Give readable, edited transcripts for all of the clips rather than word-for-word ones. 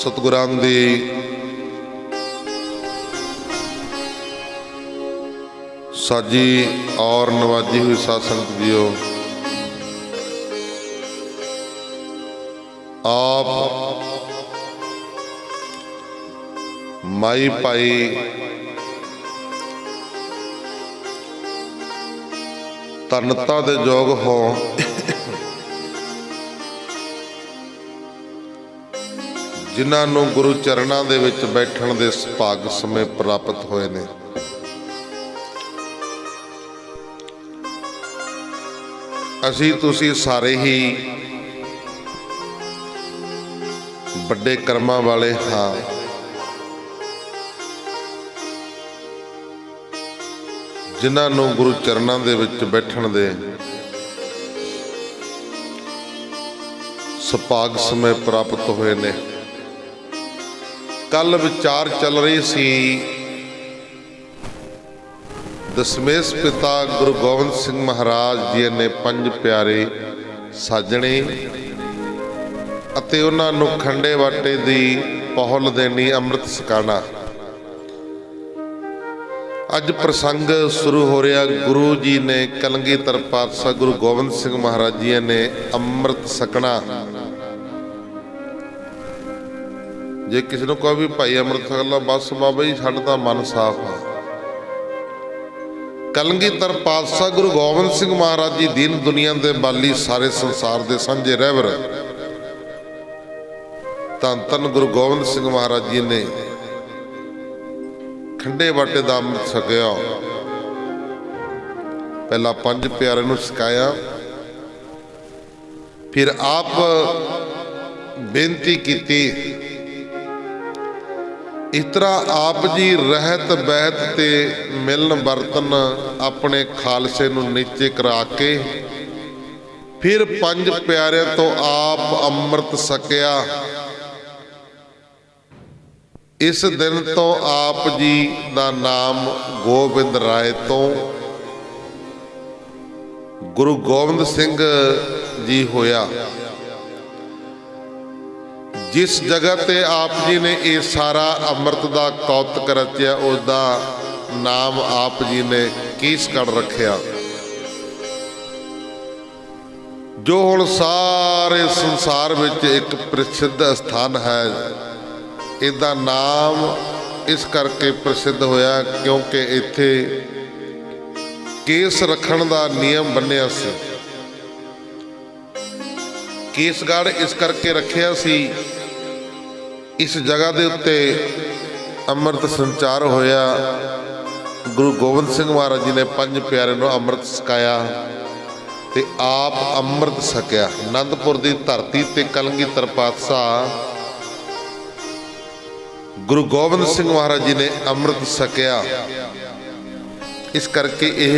सतगुरां दी साजी और नवाजी हुई साध संगत जीओ, आप माई भाई धनता दे जोग हो, जिन्हां नूं गुरु चरणां दे विच बैठण दे सुभाग समय प्राप्त होए ने। असीं तुसीं सारे ही बड़े कर्मां वाले हाँ। जिन्हां नूं गुरु चरणां दे विच बैठण दे सुभाग समय प्राप्त होए ने। कल विचार चल रही सी दशमेश पिता गुरु गोबिंद सिंह महाराज जी ने पंज प्यारे साजणे अते उन्हां नूं खंडे वाटे दी पहुल देनी, अमृत छकाना। अज प्रसंग शुरू हो रहा, गुरु जी ने कलगीधर पातशाह गुरु गोबिंद सिंह महाराज जी ने अमृत छकना। जे किसी ने कहो भी भाई अमृत छक लो, बस बाबा जी साडा तां मन साफ है। कलगीधर पातशाह गुरु गोबिंद सिंह महाराज जी दीन दुनिया के बाली, सारे संसार के सांझे रहबर धन धन गुरु गोबिंद सिंह महाराज जी ने खंडे बाटे दा अमृत छकिया। पहला पंज प्यारे नूं छकाया, फिर आप बेनती की। इस तरह आप जी रहत बहत ते मिलन बरतन अपने खालसे नूं नीचे करा के फिर पंज प्यारे तो आप अमृत छकिया। इस दिन तो आप जी दा नाम गोबिंद राय तो गुरु गोबिंद सिंह जी होया। जिस जगह ते आप जी ने ये सारा अमृत दा कौतक रचिया, उसका नाम आप जी ने कीसगढ़ रखिया, जो हुण सारे संसार विच एक प्रसिद्ध स्थान है। इसदा नाम इस करके प्रसिद्ध होया क्योंकि इत्थे केस रखण दा नियम बन्निया सी। केसगढ़ इस करके रखिया सी, इस जगह के उत्ते अमृत संचार होया। गुरु गोबिंद सिंह महाराज जी ने पंज प्यारे नूं अमृत छकाया ते आप अमृत छकिया। आनंदपुर की धरती ते कलगीधर पातशाह गुरु गोबिंद सिंह महाराज जी ने अमृत छकिया। इस करके यह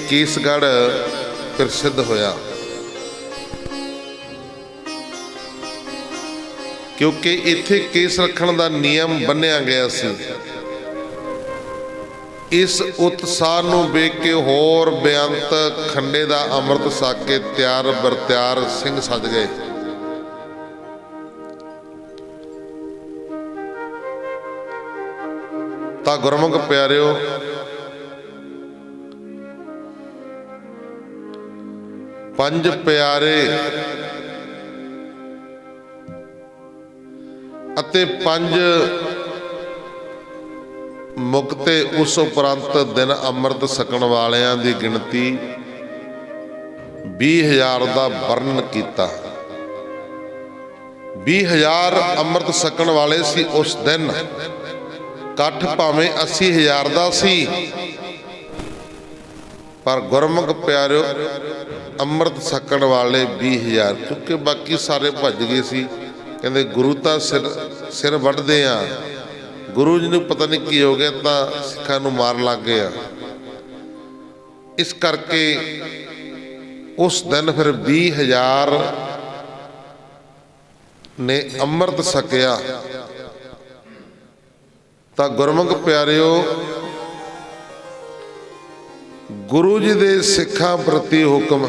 केसगढ़ प्रसिद्ध होया, क्योंकि इत्थे केस रखण दा नियम बन्निया गया सी। इस उत्साह नूं वेख के होर बेअंत खंडे दा अमृत छक के त्यार बरत्यार सिंह सज गए। ता गुरमुख प्यारिओ, पंज प्यारे अते पंज मुक्ते उस उपरंत दिन अमृत छकण वालियां दी गिणती 20,000 का वर्णन किया। 20,000 अमृत छकण वाले सी उस दिन। कठ भावें 80,000 का सी, पर गुरमुख प्यारिओ अमृत छकण वाले 20,000, क्योंकि बाकी सारे भज गए सी। कहते गुरु तो सिर वढ़दे आ, गुरु जी नूं पता नहीं की हो गया, तो सिखां नूं मार लग गया। इस करके उस दिन फिर 20,000 ने अमृत छकिया। तो गुरमुख प्यारिओ, गुरु जी दे सिखां प्रति हुक्म,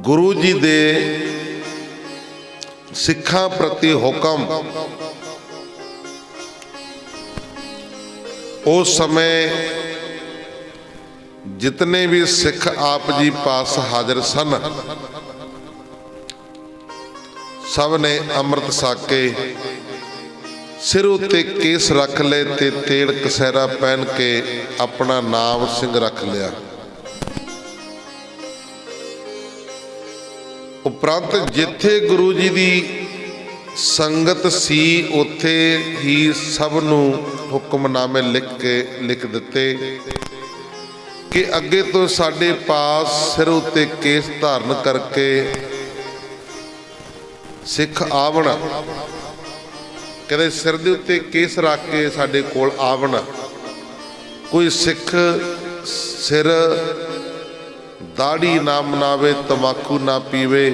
गुरु जी दे सिखां प्रति हुक्म उस समय जितने भी सिख आप जी पास हाजिर सन सब ने अमृत साके सिर उत्ते केस रख ले ते तेल कसेरा पहन के अपना नाम सिंह रख लिया। उपरंत जिथे गुरु जी दी संगत सी उत्थे ही सब नूं हुक्मनामे लिख दिते कि अगे तो साडे पास सिर उत्ते केस धारण करके सिख आवन, कहते सिर दे उत्ते केस रख के साडे कोल आवन। कोई सिख सिर दाढ़ी ना मनावे, तंबाकू ना पीवे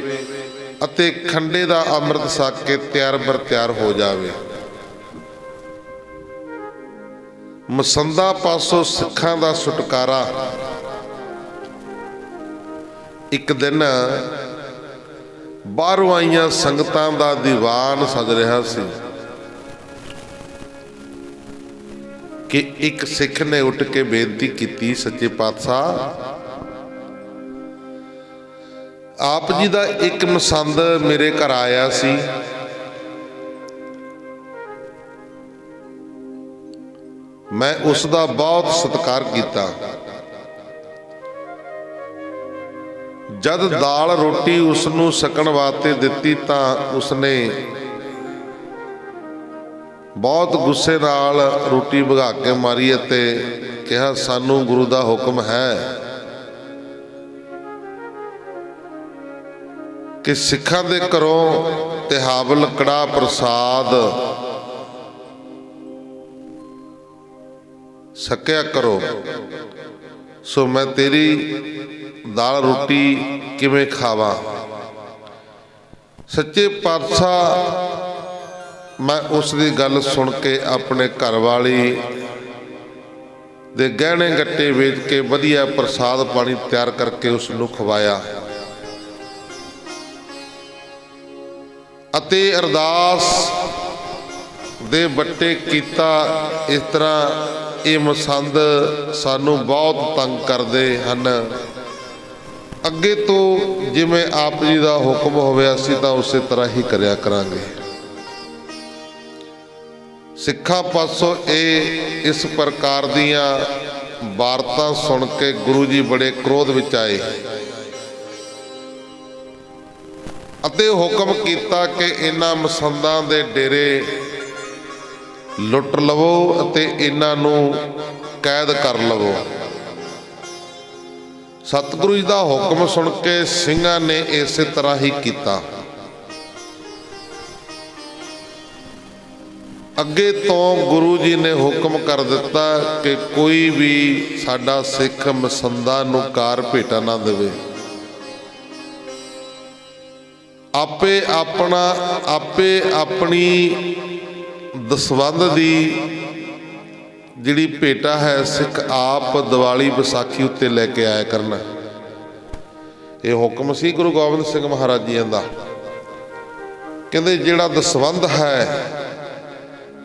अते खंडे दा अमृत छक के तैयार बर तैयार हो जावे। मसंदा पासों सिखां दा छुटकारा। एक दिन बाहरों आईयां संगतां दा दीवान सज रहा सी कि एक सिख ने उठ के बेनती की, सच्चे पातशाह आप जी दा एक मसंद मेरे घर आया सी, मैं उसका बहुत सत्कार किया। जद दाल रोटी उसनू सकण वास्ते दिती तां उसने बहुत गुस्से नाल रोटी भगा के मारी ते कहा सानू गुरु दा हुक्म है कि सिखां दे घरों तिहावल कड़ा प्रसाद सकिया करो। सो मैं तेरी दाल रोटी किवें खावां। सच्चे पातशाह मैं उसकी गल सुन के अपने घर वाली दे गहने गट्टे वेच के वधिया प्रसाद पानी तैयार करके उसनू खवाया अते अरदास दे बट्टे कीता। इस तरह ये मसंद सानू बहुत तंग करते हैं। अगे तो जिवें आप जी का हुक्म होवे असीं तां उसे तरह ही करिया करांगे। सिखां पासों इस प्रकार दियां वारता सुन के गुरु जी बड़े क्रोध विच आए अते हुक्म कीता कि इन्हां मसंदां दे डेरे लुट लवो अते इन्हां नूं कैद कर लवो। सतगुरु जी दा हुक्म सुन के सिंघां ने इस तरह ही कीता। अगे तो गुरु जी ने हुक्म कर दिता कि कोई भी साडा सिख मसंदा नूं कार भेटा ना देवे। आपे अपनी दसवंध दी जिहड़ी भेटा है सिख आप दिवाली विसाखी उत्ते लैके आया करना। ये हुक्म सी गुरु गोबिंद सिंह महाराज जी दा। कहंदे जिहड़ा दसवंध है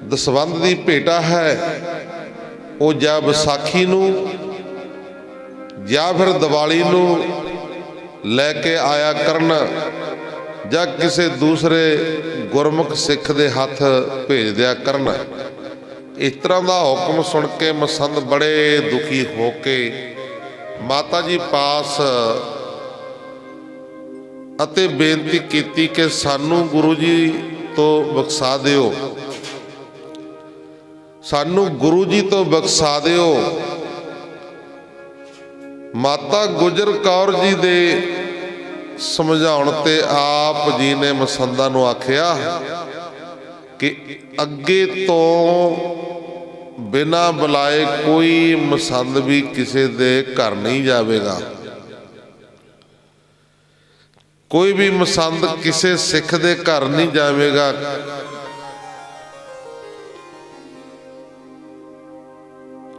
दसवंध दी भेटा है वो जा विसाखी नूं या फिर दिवाली नूं लैके आया करन या किसी दूसरे गुरमुख सिख दे हथ भेज दिया करन। इस तरह का हुक्म सुन के मसंद बड़े दुखी होके माता जी पास अते बेनती की कि सानू गुरु जी तो बख्शा दिओ, सानू गुरु जी तो बख्शा दिओ। माता गुजर कौर जी दे समझाउण ते आप जी ने मसंदा नूं आखिया कि अगे तो बिना बुलाए कोई मसंद भी किसी दे घर नहीं जावेगा। कोई भी मसंद किसी सिख दे घर नहीं जावेगा।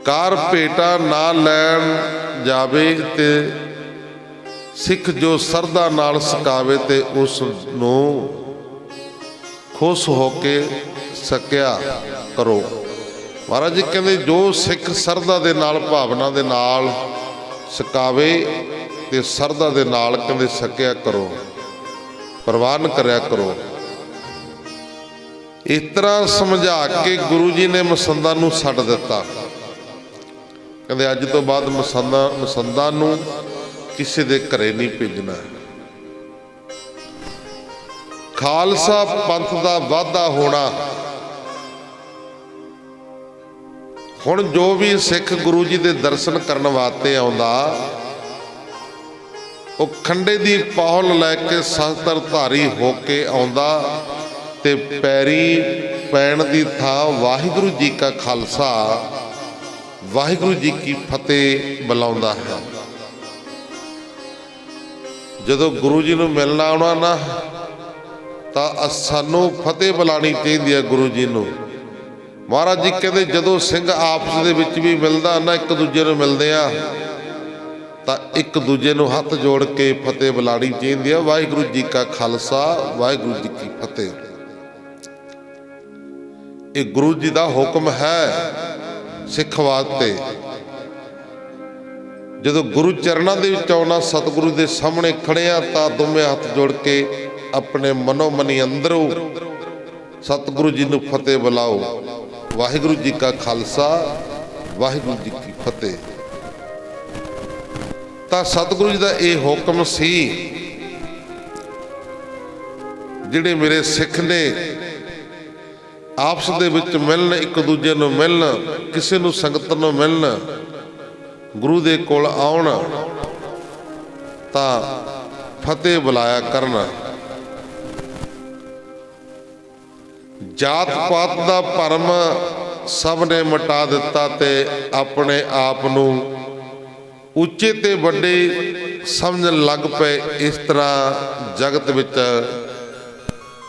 कार भेटा ना लैन जावे ते सिख जो सरदा नाल सकावे ते उस नूं खुश होके सकिया करो। महाराज जी कहते जो सिख सरदा दे नाल भावना दे नाल सकावे ते सरदा दे नाल कहते सकिया करो, प्रवान करया करो। इस तरह समझा के गुरु जी ने मसंदा नूं छड्ड दिता। कहते अज तो बाद मसंदा नूं किसी दे घरे नहीं भेजना। खालसा पंथ दा वाधा होना। हुण जो भी सिख गुरु जी दे दर्शन करन वास्ते आउंदा, वो खंडे दी पौल लैके शस्त्र धारी होके आउंदा ते पैरी पैण दी थां वाहिगुरू जी का खालसा वाहिगुरू जी की फतेह बुलाउंदा है। जदों गुरु जी नूं मिलना आउणा ना तां सानूं फतेह बुलानी चाहीदी है गुरु जी नूं। महाराज जी कहते जदों सिंह आपस दे विच भी मिलदा ना, एक दूजे नूं मिलदे आ तां एक दूजे नूं हत्थ जोड़ के फतेह बुलानी चाहीदी है। वाहिगुरू जी का खालसा वाहिगुरू जी की फतेह। ये गुरु जी का हुक्म है सिख वास्ते। जदों गुरु चरणों दे विच आउणा, सतगुरु दे सामने खड़े आ तां दोवें हत्थ जोड़ के अपने मनो मनी अंदरों सतगुरु जी नूं फतेह बुलाओ। वाहिगुरू जी का खालसा वाहिगुरू जी की फतेह। तां सतगुरु जी का यह हुक्म सी, जिहड़े मेरे सिख ने आपस दे विच मिलन, एक दूजे नूं मिलन, किसी नूं संगत नूं मिलन, गुरु दे कोल आउण तां फतेह बुलाया करना। जात पात दा भरम सब ने मिटा दिता ते अपने आप नूं उच्चे ते वड्डे समझण लग पे। इस तरह जगत विच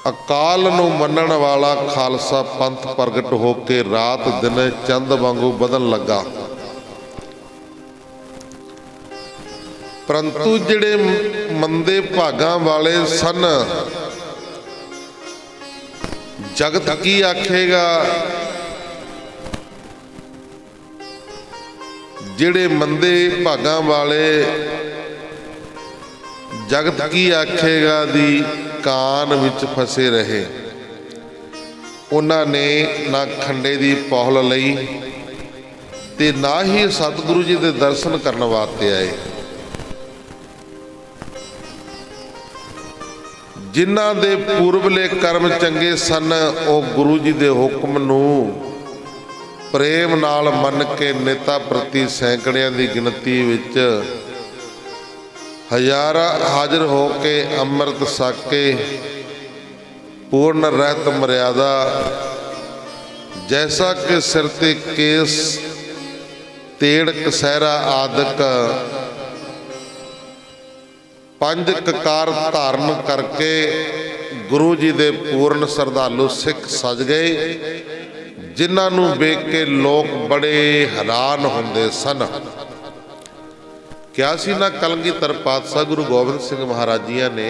अकाल नूं मन्नण वाला खालसा पंथ प्रगट होके रात दिन चंद वांगू बदन लगा। परंतु जिहड़े मंदे भागां वाले सन, जगत की आखेगा। जिहड़े मंदे भागां वाले जगत की आखेगा दी कान विच फसे रहे, उन्हां ने ना खंडे दी पौल लई ते ना ही सतगुरु जी दे दर्शन करन वास्ते आए। जिन्हां दे पूर्वले कर्म चंगे सन, वो गुरु जी दे हुक्म नूं प्रेम नाल मन के नेता प्रति सैकड़ियां दी गिनती विच हजारां हाजिर हो के अमृत साके पूर्ण रहत मर्यादा। जैसा कि सिर ते केस तेड़ कसैरा आदक पंज ककार धारण करके गुरु जी दे पूर्ण श्रद्धालु सिख सज गए, जिन्हां नूं वेख के लोग बड़े हैरान हुंदे सन। क्या सी ना कलगीधर पातशाह गुरु गोबिंद सिंह महाराज जी ने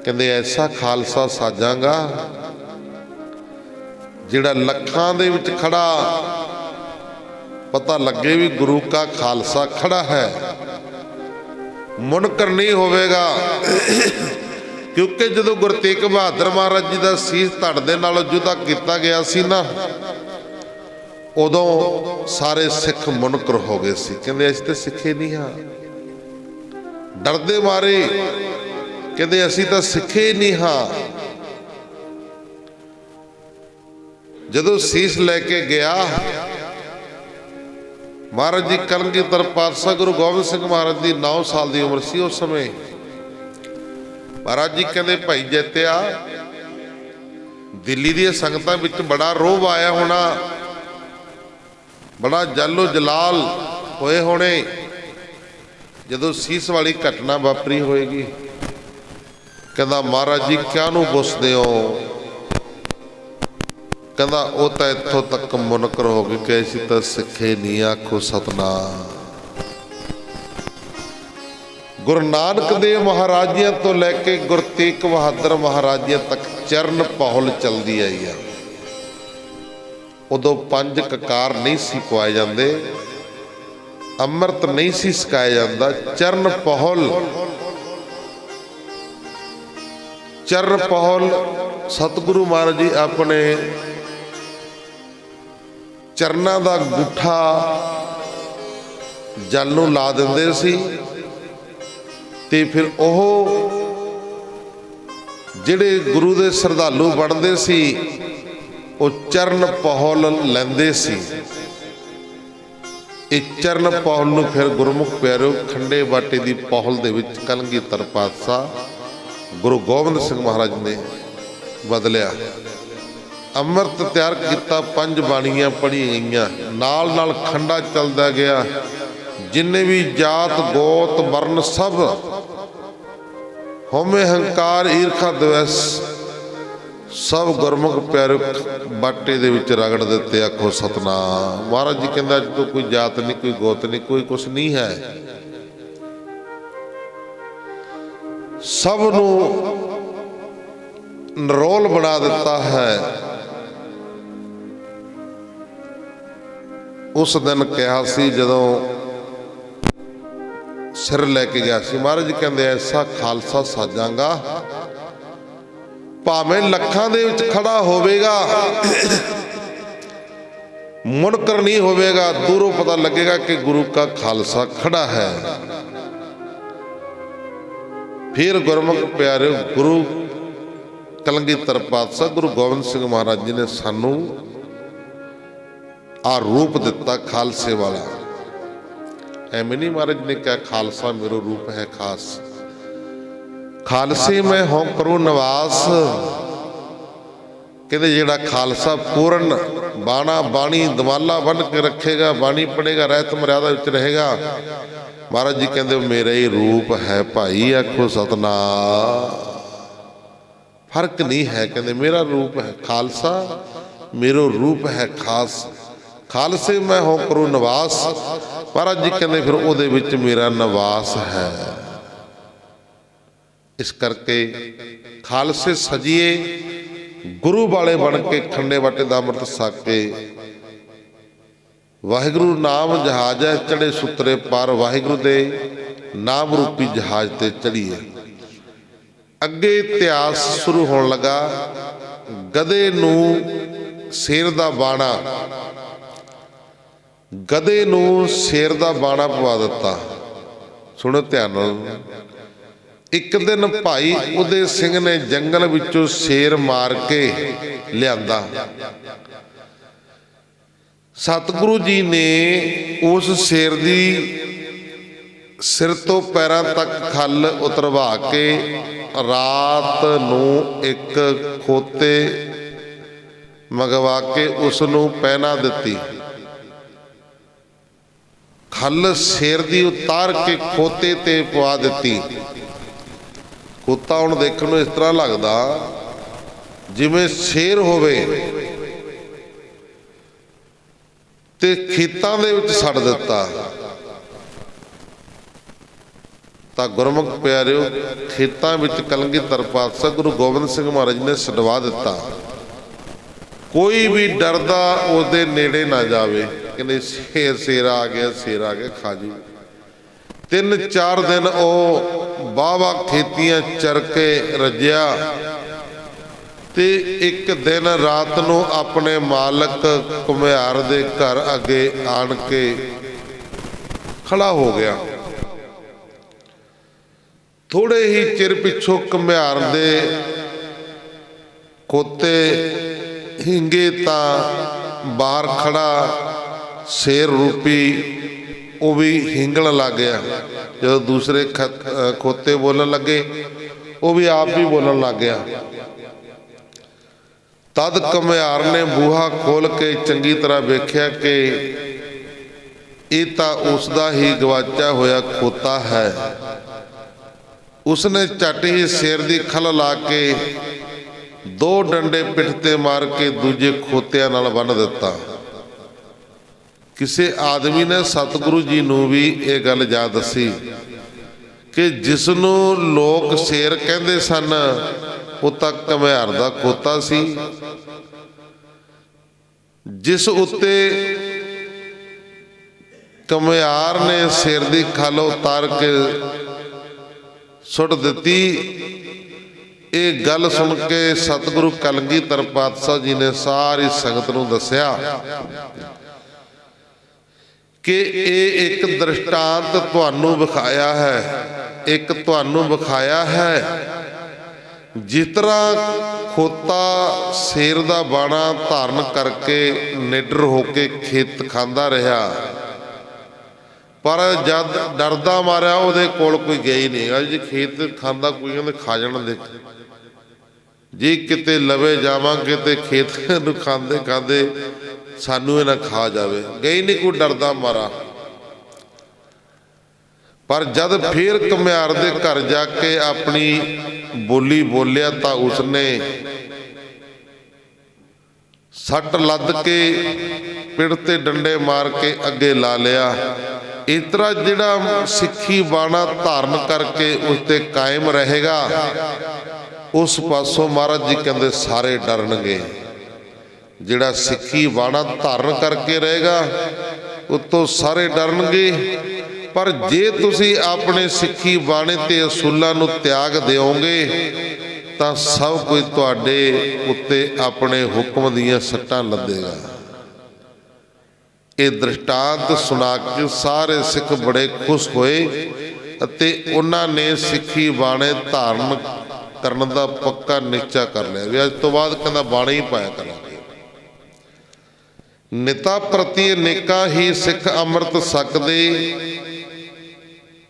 कहते ऐसा खालसा साजांगा जिहड़ा लखां दे विच खड़ा पता लगे भी गुरु का खालसा खड़ा है, मुनकर नहीं होवेगा। क्योंकि जदों गुरु तेग बहादुर महाराज जी का सीस धड़ दे नाल युद्ध किया गया सी ना, उदों सारे सिख मुनकर हो गए सी। कहते असीं तो सिखे नहीं हाँ, डरदे मारे कहते असीं तो सिखे नहीं हाँ। जदों सीस लैके गया महाराज जी कलगीधर पातशाह गुरु गोबिंद सिंह महाराज की 9 साल की उम्र सी उस समय। महाराज जी कहते भाई जैतिया, दिल्ली दी संगतां विच बड़ा रोह आया होना, बड़ा जालो जलाल होए होने जदों सीस वाली घटना वापरी होएगी। कहता महाराज जी क्या नूं पुछदे हो? कहता वो तो इत्थों तक मुनकर हो गए कि असीं तो सिखे नहीं। आखो सतनाम। गुरु नानक देव महाराजियां तो लैके गुरु तेग बहादुर महाराजियां तक ਚਰਨ ਪਹੁਲ ਚਲਦੀ ਆਈ ਆ। ਉਦੋਂ 5 ਕਕਾਰ ਨਹੀਂ ਸੀ ਪਵਾਏ ਜਾਂਦੇ, ਅੰਮ੍ਰਿਤ ਨਹੀਂ ਸੀ ਛਕਾਇਆ ਜਾਂਦਾ। ਚਰਨ ਪਹੁਲ, ਚਰਨ ਪਹੁਲ ਸਤਿਗੁਰੂ ਮਹਾਰਾਜ ਜੀ ਆਪਣੇ ਚਰਨਾਂ ਦਾ ਅੰਗੂਠਾ ਜਲ ਨੂੰ ਲਾ ਦਿੰਦੇ ਸੀ ਤੇ ਫਿਰ ਉਹ ਜਿਹੜੇ ਗੁਰੂ ਦੇ ਸ਼ਰਧਾਲੂ ਬਣਦੇ ਸੀ ਉਹ ਚਰਨ ਪਹੁਲ ਲੈਂਦੇ ਸੀ। ਇਹ ਚਰਨ ਪਹੁਲ ਨੂੰ ਫਿਰ ਗੁਰਮੁਖ ਪਿਆਰਿਓ ਖੰਡੇ ਬਾਟੇ ਦੀ ਪਹੁਲ ਦੇ ਵਿੱਚ ਕਲਗੀਧਰ ਪਾਤਸ਼ਾਹ ਗੁਰੂ ਗੋਬਿੰਦ ਸਿੰਘ ਮਹਾਰਾਜ ਨੇ ਬਦਲਿਆ। ਅੰਮ੍ਰਿਤ ਤਿਆਰ ਕੀਤਾ, 5 ਬਾਣੀਆਂ ਪੜ੍ਹੀਆਂ ਗਈਆਂ, ਨਾਲ ਨਾਲ ਖੰਡਾ ਚੱਲਦਾ ਗਿਆ। ਜਿੰਨੇ ਵੀ ਜਾਤ ਗੋਤ ਵਰਨ ਸਭ ਹਉਮੈ ਹੰਕਾਰ ਈਰਖਾ ਦਵੈਸ ਸਭ ਗੁਰਮੁਖ ਪਿਆਰਿਓ ਬਾਟੇ ਦੇ ਵਿੱਚ ਰਗੜ ਦਿੱਤੇ। ਆਖੋ ਸਤਨਾਮ। ਮਹਾਰਾਜ ਜੀ ਕਹਿੰਦਾ ਅੱਜ ਤੋਂ ਕੋਈ ਜਾਤ ਨਹੀਂ, ਕੋਈ ਗੋਤ ਨਹੀਂ, ਕੋਈ ਕੁਛ ਨਹੀਂ ਹੈ। ਸਭ ਨੂੰ ਨਿਰੋਲ ਬਣਾ ਦਿੱਤਾ ਹੈ। ਉਸ ਦਿਨ ਕਿਹਾ ਸੀ ਜਦੋਂ ਸਿਰ ਲੈ ਕੇ ਗਿਆ ਸੀ, ਮਹਾਰਾਜ ਜੀ ਕਹਿੰਦੇ ਐਸਾ ਖਾਲਸਾ ਸਾਜਾਂਗਾ ਭਾਵੇਂ ਲੱਖਾਂ ਦੇ ਵਿੱਚ ਖੜਾ ਹੋਵੇਗਾ, ਮੁਨਕਰ ਨਹੀਂ ਹੋਵੇਗਾ, ਦੂਰੋਂ ਪਤਾ ਲੱਗੇਗਾ ਕਿ ਗੁਰੂ का ਖਾਲਸਾ ਖੜਾ ਹੈ। ਫਿਰ ਗੁਰਮੁਖ ਪਿਆਰੇ ਗੁਰੂ ਕਲਗੀਧਰ ਪਾਤਸ਼ਾਹ ਗੁਰੂ ਗੋਬਿੰਦ ਸਿੰਘ ਮਹਾਰਾਜ ਜੀ ਨੇ ਸਾਨੂੰ ਆ ਰੂਪ ਦਿੱਤਾ ਖਾਲਸੇ ਵਾਲਾ। ਐਵੇਂ ਨਹੀਂ ਮਹਾਰਾਜ ਨੇ ਕਿਹਾ ਖਾਲਸਾ ਮੇਰਾ ਰੂਪ ਹੈ ਖਾਸ, ਖਾਲਸੇ ਮੈਂ ਹੋਂ ਕਰੂ ਨਿਵਾਸ। ਕਹਿੰਦੇ ਜਿਹੜਾ ਖਾਲਸਾ ਪੂਰਨ ਬਾਣਾ ਬਾਣੀ ਦਮਾਲਾ ਬਣ ਕੇ ਰੱਖੇਗਾ, ਬਾਣੀ ਪੜੇਗਾ, ਰਹਿਤ ਮਰਿਆਦਾ ਵਿੱਚ ਰਹੇਗਾ, ਮਹਾਰਾਜ ਜੀ ਕਹਿੰਦੇ ਮੇਰਾ ਹੀ ਰੂਪ ਹੈ ਭਾਈ। ਆਖੋ ਸਤਨਾਮ। ਫਰਕ ਨਹੀਂ ਹੈ, ਕਹਿੰਦੇ ਮੇਰਾ ਰੂਪ ਹੈ ਖਾਲਸਾ, ਮੇਰਾ ਰੂਪ ਹੈ ਖਾਸ। ਖਾਲਸੇ ਮੈਂ ਹੋ ਕਰੂ ਨਿਵਾਸ, ਮਹਾਰਾਜ ਜੀ ਕਹਿੰਦੇ ਫਿਰ ਉਹਦੇ ਵਿੱਚ ਮੇਰਾ ਨਿਵਾਸ ਹੈ। ਇਸ ਕਰਕੇ ਖਾਲਸੇ ਸਜੀਏ, ਗੁਰੂ ਵਾਲੇ ਬਣ ਕੇ ਖੰਡੇ ਬਾਟੇ ਦਾ ਅੰਮ੍ਰਿਤ ਛਕ ਕੇ ਵਾਹਿਗੁਰੂ ਨਾਮ ਜਹਾਜ਼ ਹੈ ਚੜੇ ਸੁਤਰੇ ਪਾਰ, ਵਾਹਿਗੁਰੂ ਦੇ ਨਾਮ ਰੂਪੀ ਜਹਾਜ਼ ਤੇ ਚੜੀਏ। ਅੱਗੇ ਇਤਿਹਾਸ ਸ਼ੁਰੂ ਹੋਣ ਲੱਗਾ। ਗਧੇ ਨੂੰ ਸ਼ੇਰ ਦਾ ਬਾਣਾ, ਗਧੇ ਨੂੰ ਸ਼ੇਰ ਦਾ ਬਾਣਾ ਪਵਾ ਦਿੱਤਾ। ਸੁਣੋ ਧਿਆਨ ਨਾਲ। ਇੱਕ ਦਿਨ ਭਾਈ ਉਦੇ ਸਿੰਘ ਨੇ ਜੰਗਲ ਵਿੱਚੋਂ ਸ਼ੇਰ ਮਾਰ ਕੇ ਲਿਆਂਦਾ। ਸਤਿਗੁਰੂ ਜੀ ਨੇ ਉਸ ਸ਼ੇਰ ਦੀ ਸਿਰ ਤੋਂ ਪੈਰਾਂ ਤੱਕ ਖੱਲ ਉਤਰਵਾ ਕੇ ਰਾਤ ਨੂੰ ਇੱਕ ਖੋਤੇ ਮੰਗਵਾ ਕੇ ਉਸ ਨੂੰ ਪਹਿਨਾ ਦਿੱਤੀ। ਖੱਲ ਸ਼ੇਰ ਦੀ ਉਤਾਰ ਕੇ ਖੋਤੇ ਤੇ ਪਵਾ ਦਿੱਤੀ। ਖੋਤਾ ਹੁਣ ਦੇਖਣ ਨੂੰ ਇਸ ਤਰ੍ਹਾਂ ਲੱਗਦਾ ਜਿਵੇਂ ਸ਼ੇਰ ਹੋਵੇ ਤੇ ਖੇਤਾਂ ਦੇ ਵਿੱਚ ਛੱਡ ਦਿੱਤਾ। ਤਾਂ ਗੁਰਮੁਖ ਪਿਆਰਿਓ ਖੇਤਾਂ ਵਿੱਚ ਕਲਗੀਧਰ ਪਾਤਸ਼ਾਹ ਗੁਰੂ ਗੋਬਿੰਦ ਸਿੰਘ ਮਹਾਰਾਜ ਨੇ ਛਡਵਾ ਦਿੱਤਾ। ਕੋਈ ਵੀ ਡਰਦਾ ਉਹਦੇ ਨੇੜੇ ਨਾ ਜਾਵੇ। ਕਹਿੰਦੇ ਸ਼ੇਰ ਸ਼ੇਰ ਆ ਗਿਆ, ਸ਼ੇਰ ਆ ਗਿਆ, ਖਾ ਜੂ। 3-4 ਦਿਨ ਉਹ ਵਾਹਵਾ ਖੇਤੀਆਂ ਚਰ ਕੇ ਰੱਜਿਆ ਤੇ ਇੱਕ ਦਿਨ ਰਾਤ ਨੂੰ ਆਪਣੇ ਮਾਲਕ ਘੁਮਿਆਰ ਦੇ ਘਰ ਅੱਗੇ ਆਣ ਕੇ ਖੜਾ ਹੋ ਗਿਆ। ਥੋੜੇ ਹੀ ਚਿਰ ਪਿੱਛੋਂ ਘੁਮਿਆਰ ਦੇ ਖੋਤੇ ਹਿੰਗੇ ਤਾਂ ਬਾਹਰ ਖੜਾ ਸ਼ੇਰ ਰੂਪੀ ਉਹ ਵੀ ਹਿੰਗਣ ਲੱਗ ਗਿਆ। ਜਦੋਂ ਦੂਸਰੇ ਖੋਤੇ ਬੋਲਣ ਲੱਗੇ ਉਹ ਵੀ ਆਪ ਵੀ ਬੋਲਣ ਲੱਗ ਗਿਆ। ਤਦ ਘੁਮਿਆਰ ਨੇ ਬੂਹਾ ਖੋਲ ਕੇ ਚੰਗੀ ਤਰ੍ਹਾਂ ਵੇਖਿਆ ਕਿ ਇਹ ਤਾਂ ਉਸ ਦਾ ਹੀ ਗਵਾਚਿਆ ਹੋਇਆ ਖੋਤਾ ਹੈ। ਉਸਨੇ ਝੱਟ ਹੀ ਸ਼ੇਰ ਦੀ ਖੱਲ ਲਾ ਕੇ 2 ਡੰਡੇ ਪਿੱਠ ਤੇ ਮਾਰ ਕੇ ਦੂਜੇ ਖੋਤਿਆਂ ਨਾਲ ਬੰਨ੍ਹ ਦਿੱਤਾ। ਕਿਸੇ ਆਦਮੀ ਨੇ ਸਤਿਗੁਰੂ ਜੀ ਨੂੰ ਵੀ ਇਹ ਗੱਲ ਯਾਦ ਦੱਸੀ ਕਿ ਜਿਸ ਨੂੰ ਲੋਕ ਸ਼ੇਰ ਕਹਿੰਦੇ ਸਨ ਉਹ ਤਾਂ ਘੁਮਿਆਰ ਦਾ ਖੋਤਾ ਸੀ, ਜਿਸ ਉੱਤੇ ਘੁਮਿਆਰ ਨੇ ਸਿਰ ਦੀ ਖੱਲ ਉਤਾਰ ਕੇ ਸੁੱਟ ਦਿੱਤੀ। ਇਹ ਗੱਲ ਸੁਣ ਕੇ ਸਤਿਗੁਰੂ ਕਲਗੀਧਰ ਪਾਤਸ਼ਾਹ ਜੀ ਨੇ ਸਾਰੀ ਸੰਗਤ ਨੂੰ ਦੱਸਿਆ ਕਿ ਇਹ ਇੱਕ ਦ੍ਰਿਸ਼ਟਾਂਤ ਤੁਹਾਨੂੰ ਵਿਖਾਇਆ ਹੈ, ਇੱਕ ਤੁਹਾਨੂੰ ਵਿਖਾਇਆ ਹੈ। ਜਿਸ ਤਰ੍ਹਾਂ ਖੋਤਾ ਸ਼ੇਰ ਦਾ ਬਾਣਾ ਧਾਰਨ ਕਰਕੇ ਨਿਡਰ ਹੋ ਕੇ ਖੇਤ ਖਾਂਦਾ ਰਿਹਾ, ਪਰ ਜਦ ਡਰਦਾ ਮਾਰਿਆ ਉਹਦੇ ਕੋਲ ਕੋਈ ਗਿਆ ਹੀ ਨਹੀਂ। ਜੇ ਖੇਤ ਖਾਂਦਾ ਕੋਈ ਕਹਿੰਦੇ ਖਾ ਜਾਣ ਦੇ, ਜੇ ਕਿਤੇ ਲਵੇ ਜਾਵਾਂਗੇ ਤੇ ਖੇਤ ਨੂੰ ਖਾਂਦੇ ਖਾਂਦੇ ਸਾਨੂੰ ਇਹ ਨਾ ਖਾ ਜਾਵੇ, ਗਈ ਨਹੀਂ ਕੋਈ ਡਰਦਾ ਮਾਰਾ। ਪਰ ਜਦ ਫੇਰ ਘੁਮਿਆਰ ਦੇ ਘਰ ਜਾ ਕੇ ਆਪਣੀ ਬੋਲੀ ਬੋਲਿਆ ਤਾਂ ਉਸਨੇ ਸੱਟ ਲੱਦ ਕੇ ਪਿੜ ਤੇ ਡੰਡੇ ਮਾਰ ਕੇ ਅੱਗੇ ਲਾ ਲਿਆ। ਇਸ ਤਰ੍ਹਾਂ ਜਿਹੜਾ ਸਿੱਖੀ ਬਾਣਾ ਧਾਰਨ ਕਰਕੇ ਉਸ ਤੇ ਕਾਇਮ ਰਹੇਗਾ, ਉਸ ਪਾਸੋਂ ਮਹਾਰਾਜ ਜੀ ਕਹਿੰਦੇ ਸਾਰੇ ਡਰਨਗੇ। ਜਿਹੜਾ ਸਿੱਖੀ ਬਾਣਾ ਧਾਰਨ ਕਰਕੇ ਰਹੇਗਾ ਉਤੋਂ ਸਾਰੇ ਡਰਨਗੇ। ਪਰ ਜੇ ਤੁਸੀਂ ਆਪਣੇ ਸਿੱਖੀ ਬਾਣੇ ਤੇ ਅਸੂਲਾਂ ਨੂੰ ਤਿਆਗ ਦਿਓਗੇ ਤਾਂ ਸਭ ਕੁਝ ਤੁਹਾਡੇ ਉੱਤੇ ਆਪਣੇ ਹੁਕਮ ਦੀਆਂ ਸੱਟਾਂ ਲੱਦੇਗਾ। ਇਹ ਦ੍ਰਿਸ਼ਟਾਂਤ ਸੁਣਾ ਕੇ ਸਾਰੇ ਸਿੱਖ ਬੜੇ ਖੁਸ਼ ਹੋਏ ਅਤੇ ਉਹਨਾਂ ਨੇ ਸਿੱਖੀ ਬਾਣੇ ਧਾਰਨ ਕਰਨ ਦਾ ਪੱਕਾ ਨਿਸ਼ਚਾ ਕਰ ਲਿਆ ਵੀ ਅੱਜ ਤੋਂ ਬਾਅਦ ਕਹਿੰਦਾ ਬਾਣੇ ਹੀ ਪਾਇਆ ਕਰਾਂਗੇ। ਨਿਤਾ ਪ੍ਰਤੀ ਅਨੇਕਾਂ ਹੀ ਸਿੱਖ ਅੰਮ੍ਰਿਤ ਛਕਦੇ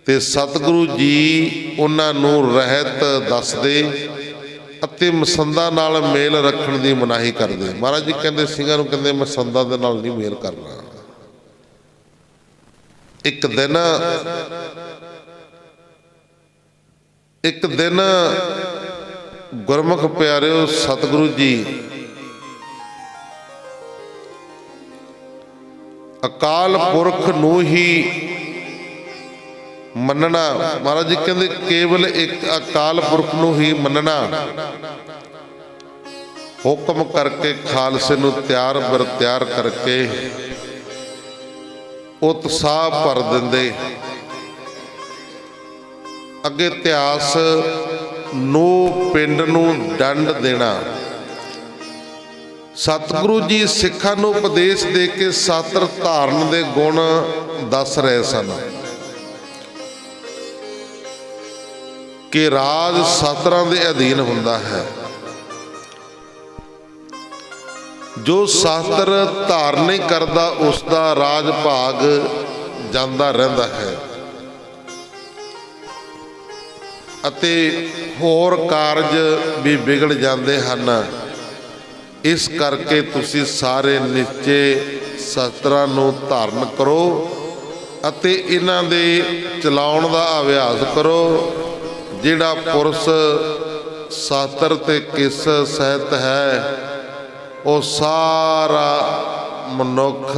ਤੇ ਸਤਿਗੁਰੂ ਜੀ ਉਹਨਾਂ ਨੂੰ ਰਹਿਤ ਦੱਸਦੇ ਅਤੇ ਮਸੰਦਾਂ ਨਾਲ ਮੇਲ ਰੱਖਣ ਦੀ ਮਨਾਹੀ ਕਰਦੇ। ਮਹਾਰਾਜ ਜੀ ਕਹਿੰਦੇ ਸਿੰਘਾਂ ਨੂੰ ਕਹਿੰਦੇ ਮਸੰਦਾਂ ਦੇ ਨਾਲ ਨਹੀਂ ਮੇਲ ਕਰਨਾ। ਇੱਕ ਦਿਨ ਗੁਰਮੁਖ ਪਿਆਰਿਓ ਸਤਿਗੁਰੂ ਜੀ ਅਕਾਲ ਪੁਰਖ ਨੂੰ ਹੀ ਮੰਨਣਾ, ਮਹਾਰਾਜ ਜੀ ਕਹਿੰਦੇ ਕੇਵਲ ਇੱਕ ਅਕਾਲ ਪੁਰਖ ਨੂੰ ਹੀ ਮੰਨਣਾ ਹੁਕਮ ਕਰਕੇ ਖਾਲਸੇ ਨੂੰ ਤਿਆਰ ਬਰ ਤਿਆਰ ਕਰਕੇ ਉਤਸ਼ਾਹ ਭਰ ਦਿੰਦੇ। ਅੱਗੇ ਇਤਿਹਾਸ ਨੂੰ ਪਿੰਡ ਨੂੰ ਡੰਡ ਦੇਣਾ। ਸਤਿਗੁਰੂ ਜੀ ਸਿੱਖਾਂ ਨੂੰ ਉਪਦੇਸ਼ ਦੇ ਕੇ ਸਾਤਰ ਧਾਰਨ ਦੇ ਗੁਣ ਦੱਸ ਰਹੇ ਸਨ ਕਿ ਰਾਜ ਸਾਤਰਾਂ ਦੇ ਅਧੀਨ ਹੁੰਦਾ ਹੈ। ਜੋ ਸਾਤਰ ਧਾਰਨ ਨਹੀਂ ਕਰਦਾ ਉਸ ਦਾ ਰਾਜ ਭਾਗ ਜਾਂਦਾ ਰਹਿੰਦਾ ਹੈ ਅਤੇ ਹੋਰ ਕਾਰਜ ਵੀ ਵਿਗੜ ਜਾਂਦੇ ਹਨ। ਇਸ ਕਰਕੇ ਤੁਸੀਂ ਸਾਰੇ ਨਿਸ਼ਚੇ ਸ਼ਸਤਰਾਂ ਨੂੰ ਧਾਰਨ ਕਰੋ ਅਤੇ ਇਹਨਾਂ ਦੇ ਚਲਾਉਣ ਦਾ ਅਭਿਆਸ ਕਰੋ। ਜਿਹੜਾ ਪੁਰਸ਼ ਸ਼ਾਸਤਰ ਤੇ ਕਿਸ ਸਹਿਤ ਹੈ ਉਹ ਸਾਰਾ ਮਨੁੱਖ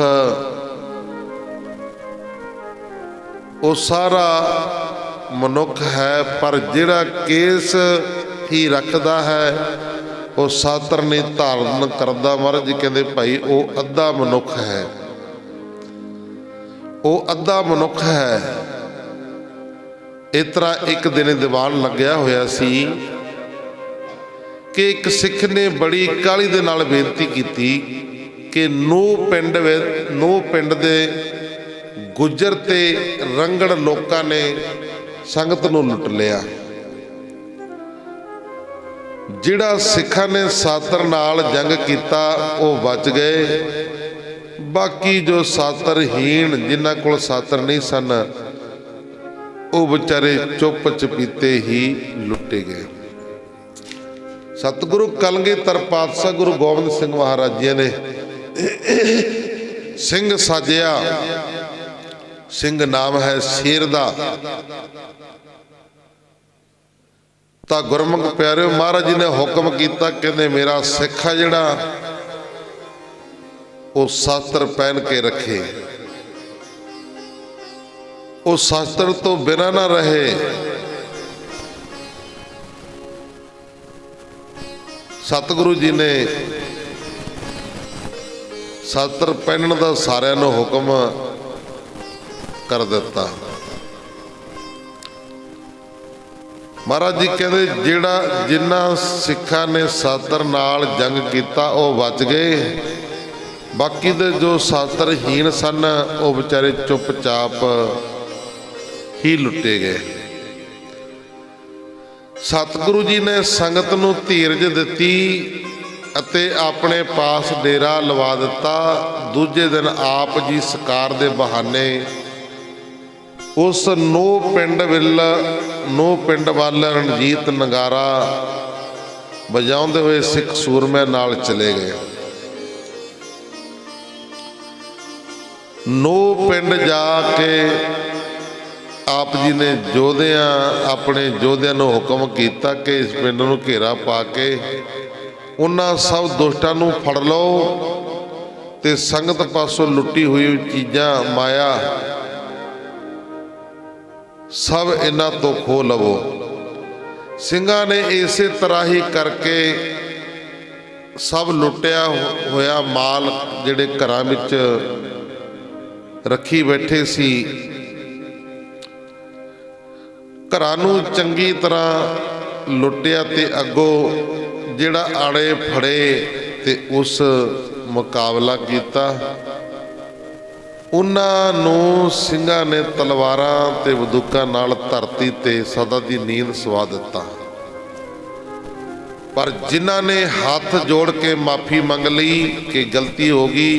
ਹੈ, ਪਰ ਜਿਹੜਾ ਕੇਸ ਹੀ ਰੱਖਦਾ ਹੈ ਉਹ ਸ਼ਾਸਤਰ ਨਹੀਂ ਧਾਰਨ ਕਰਦਾ। ਮਹਾਰਾਜ ਜੀ ਕਹਿੰਦੇ ਭਾਈ ਉਹ ਅੱਧਾ ਮਨੁੱਖ ਹੈ, ਉਹ ਅੱਧਾ ਮਨੁੱਖ ਹੈ। ਇਸ ਤਰ੍ਹਾਂ ਇੱਕ ਦਿਨ ਦੀਵਾਨ ਲੱਗਿਆ ਹੋਇਆ ਸੀ ਕਿ ਇੱਕ ਸਿੱਖ ਨੇ ਬੜੀ ਕਾਹਲੀ ਦੇ ਨਾਲ ਬੇਨਤੀ ਕੀਤੀ ਕਿ ਨੂਹ ਪਿੰਡ ਦੇ ਗੁੱਜਰ ਤੇ ਰੰਗੜ ਲੋਕਾਂ ਨੇ ਸੰਗਤ ਨੂੰ ਲੁੱਟ ਲਿਆ। ਜਿਹੜਾ ਸਿੱਖਾਂ ਨੇ ਸ਼ਾਸਤਰ ਨਾਲ ਜੰਗ ਕੀਤਾ ਉਹ ਬਚ ਗਏ, ਬਾਕੀ ਜੋ ਸ਼ਾਸਤਰਹੀਣ ਜਿਨ੍ਹਾਂ ਕੋਲ ਸ਼ਾਸਤਰ ਨਹੀਂ ਸਨ ਉਹ ਵਿਚਾਰੇ ਚੁੱਪ ਚਪੀਤੇ ਹੀ ਲੁੱਟੇ ਗਏ। ਸਤਿਗੁਰੂ ਕਲਗੀਧਰ ਪਾਤਸ਼ਾਹ ਗੁਰੂ ਗੋਬਿੰਦ ਸਿੰਘ ਮਹਾਰਾਜ ਜੀ ਨੇ ਸਿੰਘ ਸਾਜਿਆ। ਸਿੰਘ ਨਾਮ ਹੈ ਸ਼ੇਰ ਦਾ। ਤਾਂ ਗੁਰਮੁਖ ਪਿਆਰਿਓ ਮਹਾਰਾਜ ਜੀ ਨੇ ਹੁਕਮ ਕੀਤਾ, ਕਹਿੰਦੇ ਮੇਰਾ ਸਿੱਖ ਆ ਜਿਹੜਾ ਉਹ ਸ਼ਾਸਤਰ ਪਹਿਨ ਕੇ ਰੱਖੇ, ਉਹ ਸ਼ਾਸਤਰ ਤੋਂ ਬਿਨਾਂ ਨਾ ਰਹੇ। सतगुरु जी ने सत्र पहनण का सारिਆਂ ਨੂੰ हुक्म कर दिता। महाराज जी कहते जिहड़ा जिन्हां सिखां ने सातर नाल जंग कीता वो बच गए, बाकी दे जो सातरहीन सन वो बेचारे चुपचाप ही लुटे गए। सतगुरु जी ने संगत नूं धीरज दित्ती ਅਤੇ ਆਪਣੇ पास डेरा लवा दिता। दूजे दिन आप जी शिकार दे बहाने उस नूह पिंड वाल रणजीत नगारा बजाउंदे हुए सिख सूरमे नाल चले गए। नूह पिंड जाके आप जी ने जोधियां अपने जोधियां नूं हुक्म किया कि इस पिंड नूं घेरा पा के उन्हां सब दुष्टां नूं फड़ लो ते संगत पासों लुटी हुई चीज़ां माया सब इन्हां तो खो लवो। ਸਿੰਘਾਂ ने इसे तरह ही करके सब लुटिया होया माल जिहड़े घरां विच रखी बैठे सी घरां नूं चंगी तरह लुटिया ते अगों जिहड़ा आड़े फड़े ते उस मुकाबला किया। उन्हां नूं ਸਿੰਘਾਂ ने तलवारां ते बंदूकां नाल धरती ते सदा दी नींद सवा दिता। पर जिन्हां ने हाथ जोड़ के माफ़ी मंग लई कि गलती हो गई,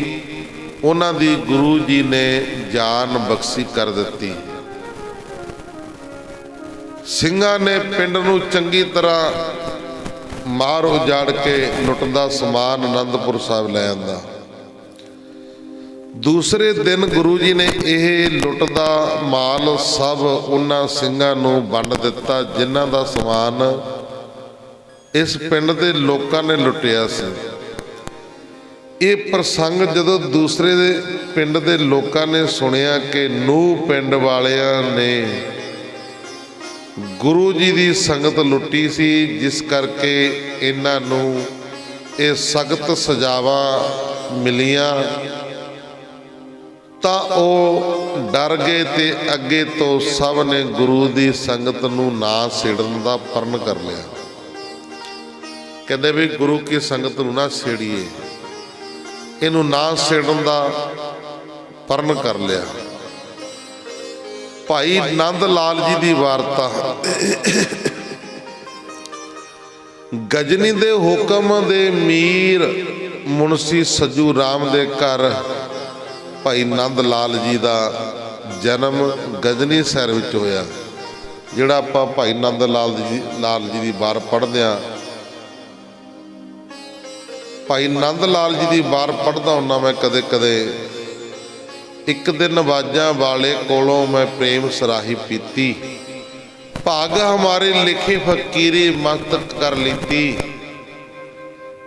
उन्हां दी गुरु जी ने जान बख्शी कर दिती। ਸਿੰਘਾਂ ने पिंड नूं चंगी तरह मार उजाड़ के लुटदा समान आनंदपुर साहब लै आंदा। दूसरे दिन गुरु जी ने यह लुटदा माल सब उन्हां ਸਿੰਘਾਂ नूं वंड दिता जिन्हां दा समान इस पिंड दे लोकां ने लुटिया सी। ये प्रसंग जदों दूसरे पिंड दे लोकां ने सुनिया कि नूह पिंड वालियां ने गुरु जी की संगत लुटी सी, जिस करके इन्हां नूं ये सख्त सजावा मिलियां, तां ओ डर गए ते अगे तो सब ने गुरु की संगत नूं ना छेड़न का प्रण कर लिया। कहते भी गुरु की संगत नूं ना छेड़िए, इनू ना छेड़न का प्रण कर लिया। भाई नंद लाल जी की वारता। गजनी दे हुक्म दे मीर मुंशी सज्जू राम दे घर भाई नंद लाल जी का जन्म गजनी शहर विच होया। जिहड़ा आपां भाई नंद लाल जी की वार पढ़दे हां, भाई नंद लाल जी की वार पढ़दा हुन्ना मैं कदे कदे। एक दिन वाजा वाले कोलों मैं प्रेम सराही पीती, भाग हमारे लिखे फकीरी मस्तक कर लीती।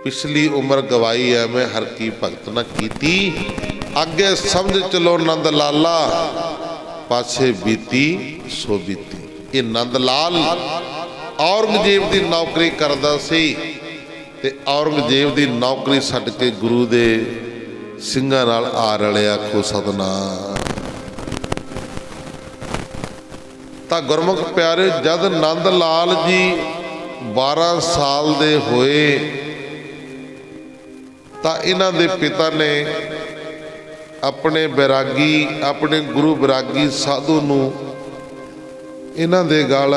पिछली उम्र गवाई है मैं हर की भगत न कीती, आगे समझ चलो नंद लाला पाछे बीती सो बीती। ये नंद लाल औरंगजेब की नौकरी करदा सी ते औरंगजेब की नौकरी छड्ड के गुरु दे ਸਿੰਘਾਂ नाल आ रलिया। आखो सतनाम। तां गुरमुख प्यारे जद नंद लाल जी 12 साल दे होए तां इन्हां दे पिता ने अपने बैरागी अपने गुरु बैरागी साधु नूं इन्हां दे गल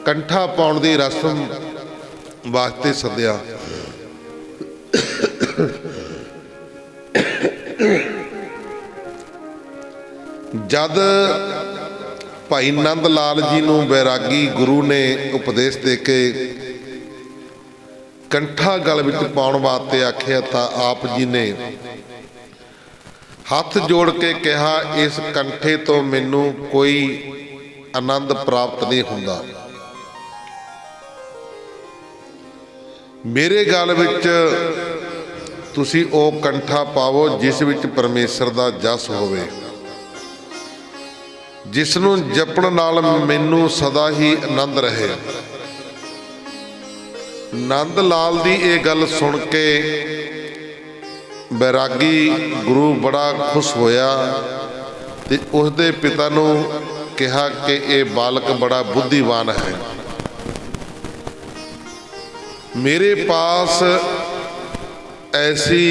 कंठा पाउण दी रस्म वास्ते सद्या। जद भाई नंद लाल जी नूं बैरागी गुरु ने उपदेश दे के कंठा गल विच पाउण वास्ते आखिया तां आप जी ने हथ जोड़ के कहा, इस कंठे तो मैनू कोई आनंद प्राप्त नहीं हुंदा। मेरे गल विच तुसी ओ कंठा पावो जिस विच परमेश्वर दा जस होवे, जिसनूं जपण नाल मैनू सदा ही आनंद रहे। ਨੰਦ ਲਾਲ ਦੀ ਇਹ ਗੱਲ ਸੁਣ ਕੇ ਬੈਰਾਗੀ ਗੁਰੂ ਬੜਾ ਖੁਸ਼ ਹੋਇਆ ਤੇ ਉਸਦੇ ਪਿਤਾ ਨੂੰ ਕਿਹਾ ਕਿ ਇਹ ਬਾਲਕ ਬੜਾ ਬੁੱਧੀਵਾਨ ਹੈ। मेरे पास ऐसी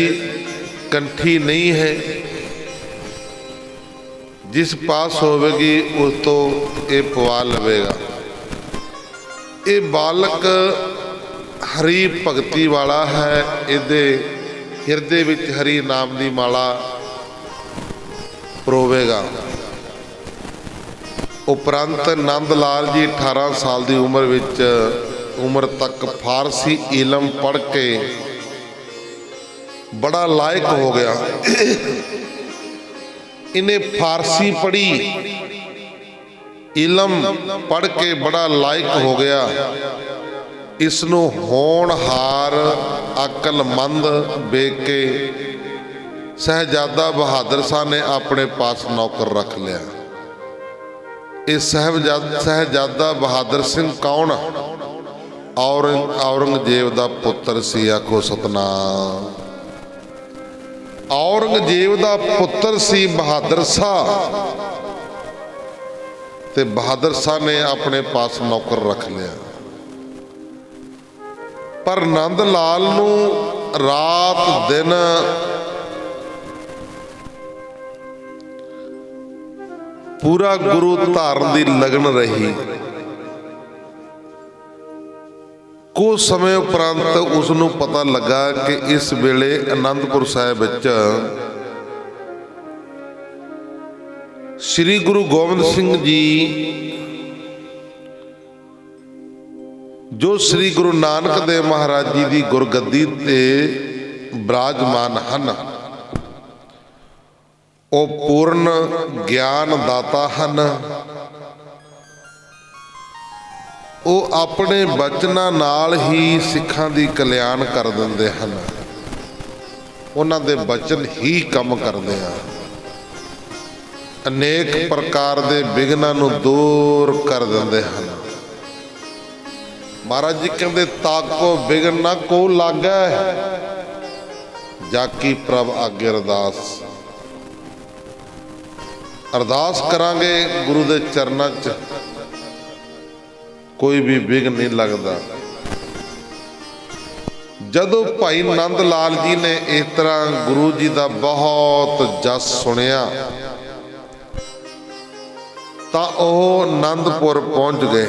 कंठी नहीं है, जिस पास होवेगी उस तो ये पवा लवेगा। ये बालक हरी भगती वाला है, इहदे हिरदे विच हरी नाम दी माला परोवेगा। उपरंत नंद लाल जी 18 साल की उम्र तक फारसी इलम पढ़ के बड़ा लायक हो गया। इन्हें फारसी पढ़ी, इलम पढ़ के बड़ा लायक हो गया। इसनों होनहार अकलमंद वेख के शहजादा बहादुर शाह ने अपने पास नौकर रख लिया। इस शहजादा बहादुर सिंह कौन? औरंगजेब का पुत्र सी। आखो सतनाम। औरंगजेब का पुत्र सी बहादुर शाह, ते बहादुर शाह ने अपने पास नौकर रख लिया। पर नंद लाल नूं रात दिन पूरा गुरु धारण की लगन रही। कुछ समय उपरंत उसनूं पता लगा कि इस वेले आनंदपुर साहिब विच श्री गुरु गोबिंद सिंह जी जो श्री गुरु नानक देव महाराज जी की गुरगद्दी ते विराजमान हन, वो पूर्ण ज्ञान दाता हन। वो अपने बचनां नाल ही सिखां दी कल्याण कर दिंदे हन। उन्हां दे बचन ही काम करदे आ। अनेक प्रकार दे विघनां नूं दूर कर दिंदे हन। महाराज जी कहंदे ताको विघन ना को लागै, जाकी प्रभ आगे अरदास। अरदास करांगे गुरु दे चरनां च, कोई भी विघन नहीं लगता। जदों भाई नंद लाल जी ने इस तरह गुरु जी का बहुत जस सुनिया तो वह आनंदपुर पहुंच गए।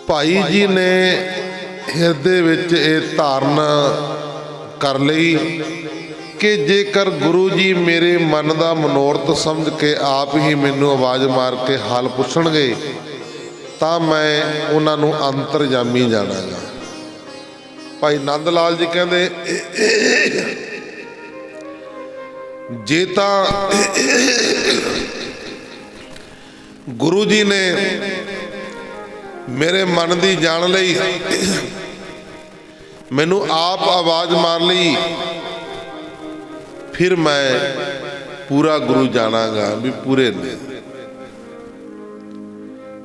भाई जी ने हिरदे विच इह धारण कर लई कि जेकर गुरु जी मेरे मन का मनोरथ समझ के आप ही मैनू आवाज़ मार के हाल पुछणगे तो मैं उन्होंने अंतरजामी जाणागा। भाई नंद लाल जी कहते जे तां गुरु जी ने मेरे मन की जान लई, मैनू आप आवाज़ मार ली, फिर मैं पूरा गुरु जानागा भी पूरे ने।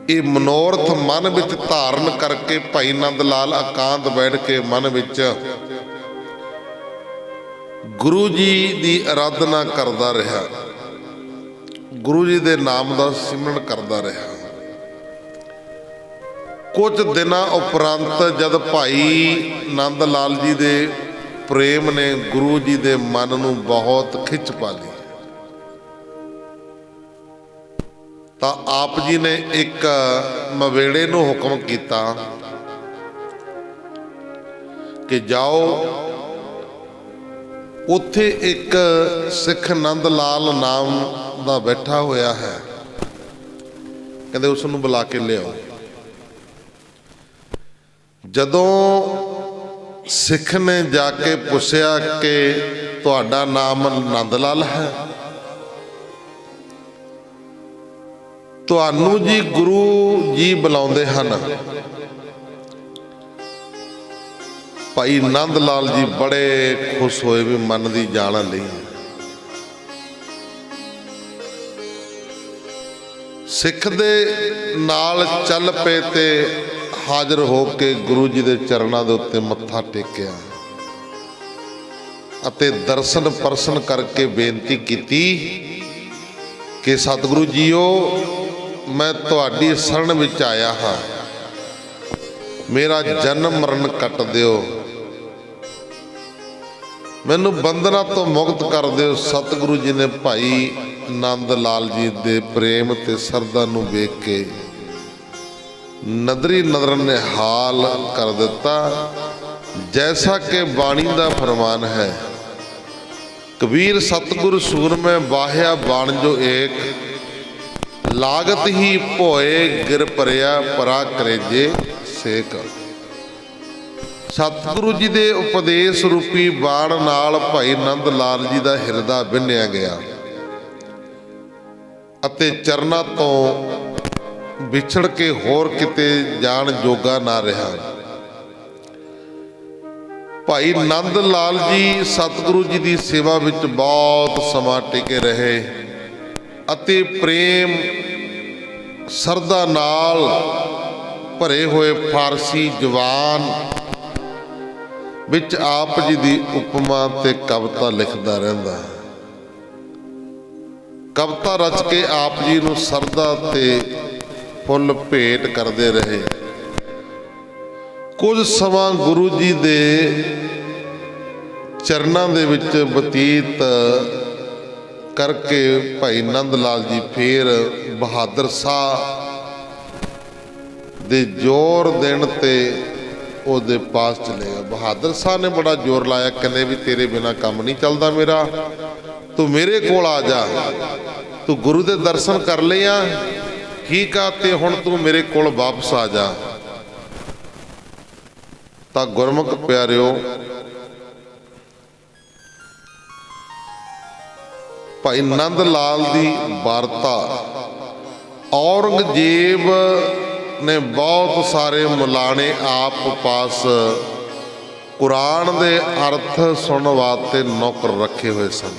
ये मनोरथ मन विच धारण करके भाई नंद लाल एकांत बैठ के मन विच गुरु जी की आराधना करता रहा, गुरु जी के नाम का सिमरन करता रहा। कुछ दिन उपरंत जद भाई नंद लाल जी दे प्रेम ने गुरु जी दे मन नूं बहुत खिच पा ली, तो आप जी ने एक मवेड़े नूं हुक्म किया कि जाओ उत्थे एक सिख नंद लाल नाम दा बैठा होया है, कहते उसनूं बुला के लियाओ। जदों सिख ने जाके पूछया कि तुहाडा नाम नंद लाल है, तुहानू जी गुरु जी बुलाउंदे हन। भाई नंद लाल जी बड़े खुश होए भी मन की जान लई। सिख दे नाल चल पे ते हाज़र हो के गुरु जी दे चरणों के उत्ते मत्था टेकिया अते दर्शन परसन करके बेनती की कि सतगुरु जीओ मैं तुहाडी शरण विच आया हाँ, मेरा जन्म मरण कट दिओ, मैनू बंधना तो मुक्त कर दिओ। सतगुरु जी ने भाई नंद लाल जी दे प्रेम ते सरदा नू वेख के नदरी नदर निहाल कर दिता। जैसा कि बाणी का फरमान है, कबीर सतगुर सूर में बाह्या बाण जो एक, लागत ही भोए गिर परिया परा करेजे सेक। सतगुरु जी दे उपदेश रूपी बाण नाल भाई नंद लाल जी का हिरदा बिन्निया गया अते चरना तो विछड़ के होर किते जान जोगा ना रहा। भाई नंद लाल जी सतगुरु जी की सेवा विच बहुत समा टिके रहे अते प्रेम सरदा नाल भरे हुए फारसी जवान विच आप जी की उपमा ते कविता लिखदा रहिंदा। कविता रच के आप जी नूं सरदा ते फुल भेंट करते रहे। कुछ समा गुरु जी दे चरणों दे विच बतीत करके भाई नंद लाल जी फिर बहादुर शाह दे जोर देण ते ओदे पास चले गए। बहादुर शाह ने बड़ा जोर लाया, कहने भी तेरे बिना काम नहीं चलता मेरा, तू मेरे कोल आ जा, तू गुरु दे दर्शन कर लिया ठीक आ ते हुण तू मेरे कोल वापस आ जा। तां गुरमुख प्यारिओ, भाई नंद लाल दी वार्ता औरंगजेब ने बहुत सारे मुलाने आप पास कुरान दे अर्थ सुनने वास्ते नौकर रखे हुए सन।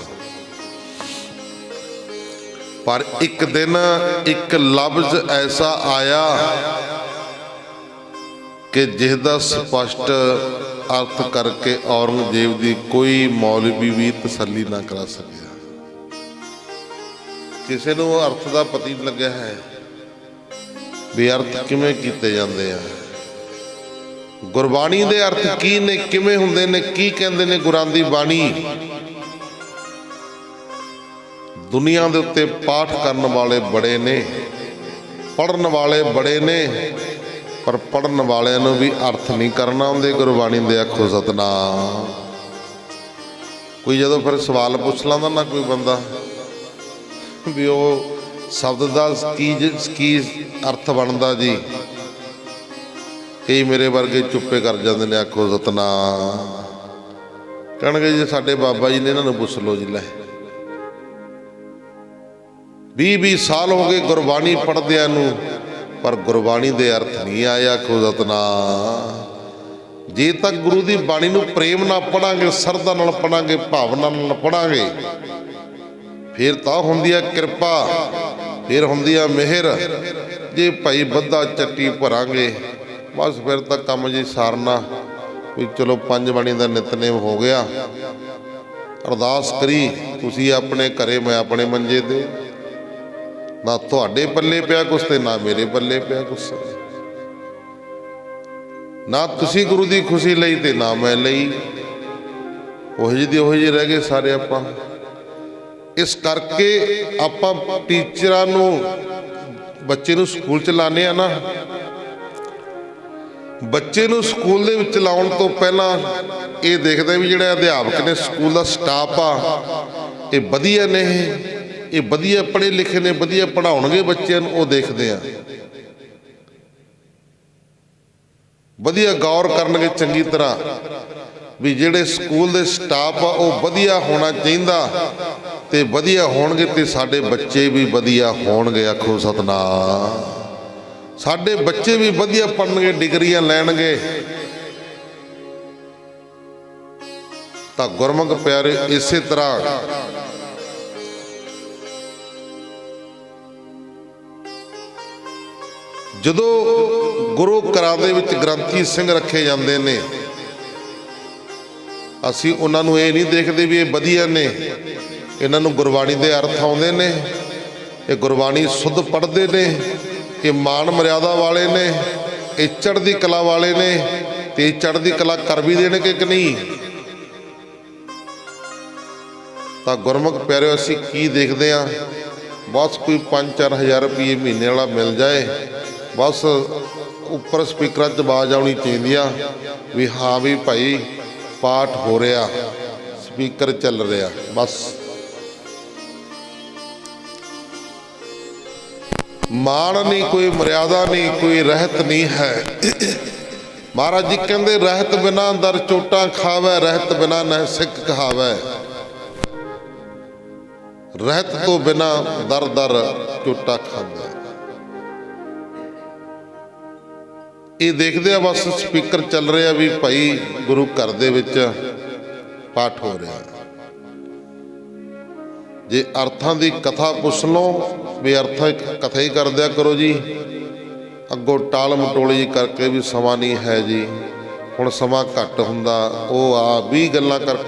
पर एक दिन एक लफ्ज ऐसा आया कि जिसका स्पष्ट अर्थ करके औरंगजेब की कोई मौलवी भी तसली ना करा सकिया। किसी को अर्थ का पता नहीं लग्या है भी अर्थ किवें कीते जांदे आ, गुरबाणी दे अर्थ की ने, किवें हुंदे ने, की कहंदे ने गुरां दी बाणी। दुनिया दे उत्ते पाठ करने वाले बड़े ने, पढ़न वाले बड़े ने, पर पढ़न वाले नूं भी अर्थ नहीं करना आउंदे गुरबाणी दे। आखो सतनाम। कोई जदों फिर सवाल पुछ लैंदा ना कोई बंदा भी वो शब्द का की अर्थ बनता जी, कई मेरे वर्गे चुप्पे कर जाते हैं। आखो सतनाम। कहणगे जी साडे बाबा जी ने इन्हां नूं पुछ लो जी। लै 20-20 साल हो गए गुरबाणी पढ़दिआं नूं, पर गुरबाणी दे अर्थ नहीं आए। आखो सतनाम। जे तक गुरु की बाणी नूं प्रेम नाल पढ़ांगे, सरदा नाल पढ़ांगे, भावना नाल पढ़ांगे, फिर तां हुंदी आ किरपा, फिर हुंदी आ मेहर। जे भाई बद्धा चट्टी भरांगे बस फिर तां काम जी सारना भी चलो 5 बाणी का नितनेम हो गया। अरदास करी तुसी अपने घरे, मैं अपने मंजे ते, ना तुहाडे पल्ले पिया कुछ ते ना मेरे पल्ले पिया कुछ। ना तुसी गुरु की खुशी लई ते ना मैं लई, ओही दी ओही रह गए सारे आपां। इस करके आपां टीचरां नूं बच्चे नूं स्कूल च लाने आ ना, बच्चे नूं स्कूल दे विच लाउण तो पहलां ये देखदे भी जिहड़े अध्यापक ने, स्कूल का स्टाफ आ, ये वधिया ने, ये वधिया पढ़े लिखे ने, वधिया पढ़ाउणगे बच्चों नूं, वो देखदे आ। वधिया गौर करनगे चंगी तरह भी जिहड़े स्कूल दे स्टाफ आ वो वधिया होना चाहिदा ते वधिया होणगे ते साडे बच्चे भी वधिया होणगे। आखो सतनाम। साडे बच्चे भी वधिया पढ़नगे, डिग्रियां लैणगे। तां गुरमुख प्यारे इसे तरह ਜਦੋਂ ਗੁਰੂ ਘਰਾਂ ਦੇ ਵਿੱਚ ਗ੍ਰੰਥੀ ਸਿੰਘ ਰੱਖੇ ਜਾਂਦੇ ਨੇ, ਅਸੀਂ ਉਹਨਾਂ ਨੂੰ ਇਹ ਨਹੀਂ ਦੇਖਦੇ ਵੀ ਇਹ ਵਧੀਆ ਨੇ, ਇਹਨਾਂ ਨੂੰ ਗੁਰਬਾਣੀ ਦੇ ਅਰਥ ਆਉਂਦੇ ਨੇ, ਇਹ ਗੁਰਬਾਣੀ ਸੁੱਧ ਪੜ੍ਹਦੇ ਨੇ, ਇਹ ਮਾਣ ਮਰਿਆਦਾ ਵਾਲੇ ਨੇ, ਇਹ ਚੜ੍ਹਦੀ ਕਲਾ ਵਾਲੇ ਨੇ, ਤੇ ਚੜ੍ਹਦੀ ਕਲਾ ਕਰ ਵੀ ਦੇਣਗੇ ਕਿ ਨਹੀਂ। ਤਾਂ ਗੁਰਮੁਖ ਪਿਆਰਿਓ, ਅਸੀਂ ਕੀ ਦੇਖਦੇ ਹਾਂ, ਬਸ ਕੋਈ 5-4 ਹਜ਼ਾਰ ਰੁਪਏ ਮਹੀਨੇ ਵਾਲਾ ਮਿਲ ਜਾਏ, ਬਸ ਉੱਪਰ ਸਪੀਕਰਾਂ 'ਚ ਆਵਾਜ਼ ਆਉਣੀ ਚਾਹੀਦੀ ਆ ਵੀ ਹਾਂ ਵੀ ਭਾਈ ਪਾਠ ਹੋ ਰਿਹਾ, ਸਪੀਕਰ ਚੱਲ ਰਿਹਾ, ਬਸ। ਮਾਣ ਨਹੀਂ, ਕੋਈ ਮਰਿਆਦਾ ਨਹੀਂ, ਕੋਈ ਰਹਿਤ ਨਹੀਂ ਹੈ। ਮਹਾਰਾਜ ਜੀ ਕਹਿੰਦੇ ਰਹਿਤ ਬਿਨਾ ਦਰ ਚੋਟਾਂ ਖਾਵੇ, ਰਹਿਤ ਬਿਨਾ ਨਹਿ ਸਿੱਖ ਕਹਾਵੇ। ਰਹਿਤ ਤੋਂ ਬਿਨਾ ਦਰ ਦਰ ਚੋਟਾ ਖਾਂਦਾ। ਇਹ ਦੇਖਦੇ ਆ ਬਸ ਸਪੀਕਰ ਚੱਲ ਰਿਹਾ ਵੀ ਭਾਈ ਗੁਰੂ ਘਰ ਦੇ ਵਿੱਚ ਪਾਠ ਹੋ ਰਿਹਾ। ਜੇ ਅਰਥਾਂ ਦੀ ਕਥਾ ਪੁੱਛ ਲਓ ਵੀ ਅਰਥਾਂ ਕਥਾ ਹੀ ਕਰ ਦਿਆ ਕਰੋ ਜੀ, ਅੱਗੋਂ ਟਾਲ ਮਟੋਲੀ ਜੀ ਕਰਕੇ ਵੀ ਸਮਾਂ ਨਹੀਂ ਹੈ ਜੀ, ਹੁਣ ਸਮਾਂ ਘੱਟ ਹੁੰਦਾ, ਉਹ ਆ 20 ਗੱਲਾਂ ਕਰਕੇ